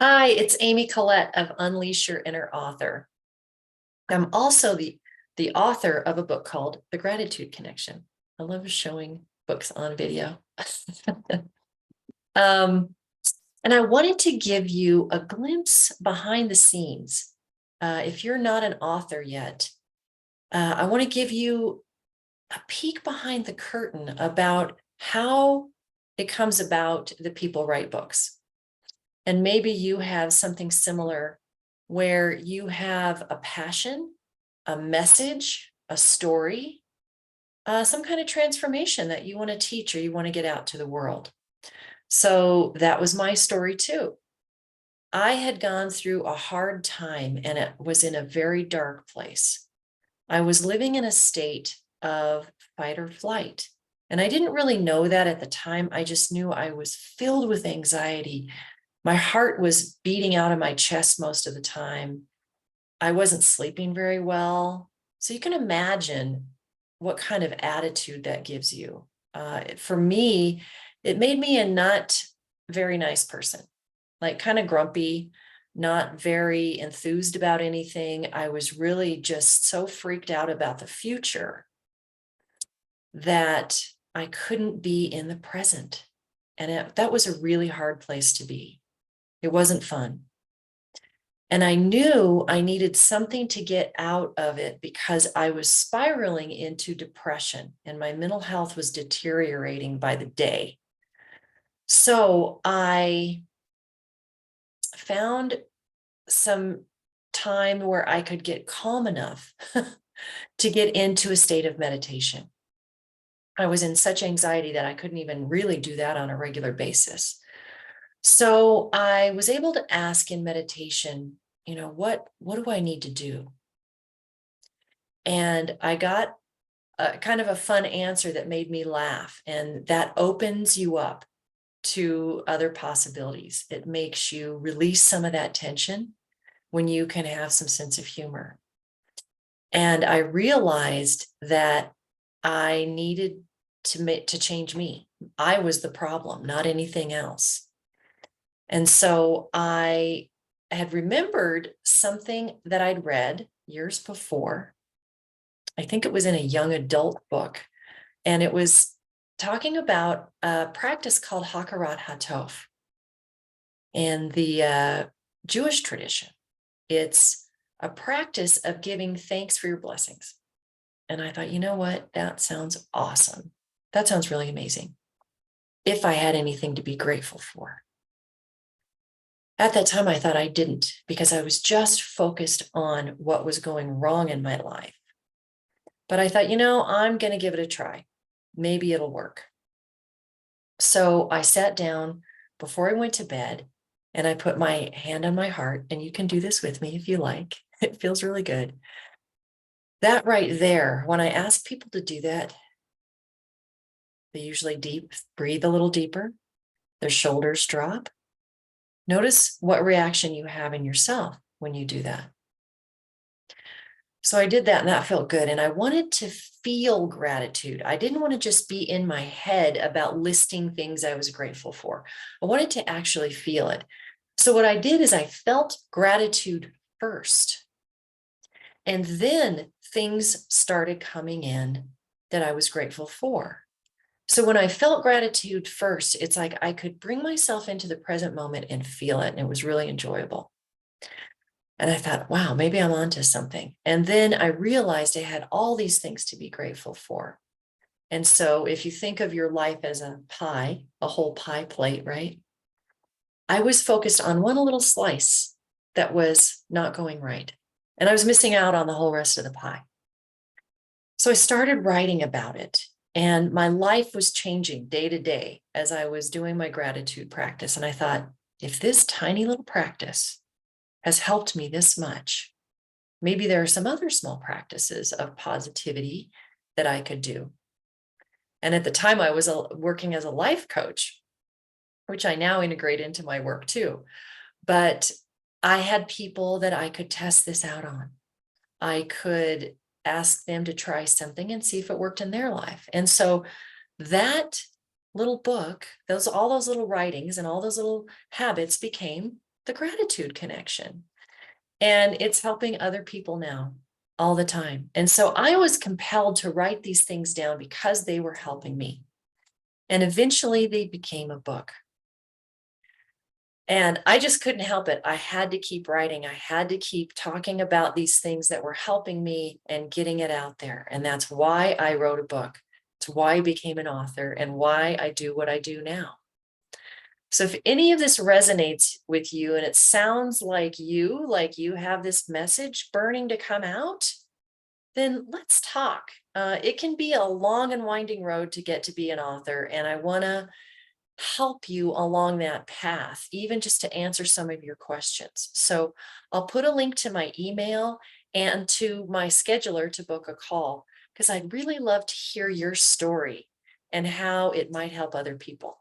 Hi, it's Amy Collette of Unleash Your Inner Author. I'm also the author of a book called The Gratitude Connection. I love showing books on video. um, and I wanted to give you a glimpse behind the scenes. If you're not an author yet, I want to give you a peek behind the curtain about how it comes about that people write books. And maybe you have something similar where you have a passion, a message, a story, some kind of transformation that you want to teach or you want to get out to the world. So that was my story too. I had gone through a hard time and it was in a very dark place. I was living in a state of fight or flight. And I didn't really know that at the time. I just knew I was filled with anxiety. My heart was beating out of my chest most of the time. I wasn't sleeping very well. So you can imagine what kind of attitude that gives you. For me, it made me a not very nice person, like kind of grumpy, not very enthused about anything. I was really just so freaked out about the future that I couldn't be in the present. And that was a really hard place to be. It wasn't fun. And I knew I needed something to get out of it because I was spiraling into depression and my mental health was deteriorating by the day. So I found some time where I could get calm enough to get into a state of meditation. I was in such anxiety that I couldn't even really do that on a regular basis. So I was able to ask in meditation, what do I need to do? And I got a kind of a fun answer that made me laugh. And that opens you up to other possibilities. It makes you release some of that tension when you can have some sense of humor. And I realized that I needed to change me. I was the problem, not anything else. And so I had remembered something that I'd read years before. I think it was in a young adult book, and it was talking about a practice called Hakarat Hatov in the Jewish tradition. It's a practice of giving thanks for your blessings. And I thought, you know what? That sounds awesome. That sounds really amazing. If I had anything to be grateful for. At that time, I thought I didn't because I was just focused on what was going wrong in my life. But I thought, I'm going to give it a try. Maybe it'll work. So I sat down before I went to bed and I put my hand on my heart, and you can do this with me if you like. It feels really good. That right there, when I ask people to do that, they usually breathe a little deeper, their shoulders drop. Notice what reaction you have in yourself when you do that. So I did that and that felt good. And I wanted to feel gratitude. I didn't want to just be in my head about listing things I was grateful for. I wanted to actually feel it. So what I did is I felt gratitude first. And then things started coming in that I was grateful for. So when I felt gratitude first, it's like I could bring myself into the present moment and feel it. And it was really enjoyable. And I thought, wow, maybe I'm onto something. And then I realized I had all these things to be grateful for. And so if you think of your life as a pie, a whole pie plate, right? I was focused on one little slice that was not going right. And I was missing out on the whole rest of the pie. So I started writing about it. And my life was changing day to day as I was doing my gratitude practice. And I thought, if this tiny little practice has helped me this much, maybe there are some other small practices of positivity that I could do. And at the time, I was working as a life coach, which I now integrate into my work too. But I had people that I could test this out on. I could ask them to try something and see if it worked in their life. And so that little book, all those little writings and all those little habits became the gratitude connection. And it's helping other people now all the time. And so I was compelled to write these things down because they were helping me. And eventually they became a book. And I just couldn't help it. I had to keep writing. I had to keep talking about these things that were helping me and getting it out there. And that's why I wrote a book. It's why I became an author and why I do what I do now. So if any of this resonates with you and it sounds like you have this message burning to come out, then let's talk. It can be a long and winding road to get to be an author. And I want to help you along that path, even just to answer some of your questions. So I'll put a link to my email and to my scheduler to book a call, because I'd really love to hear your story and how it might help other people.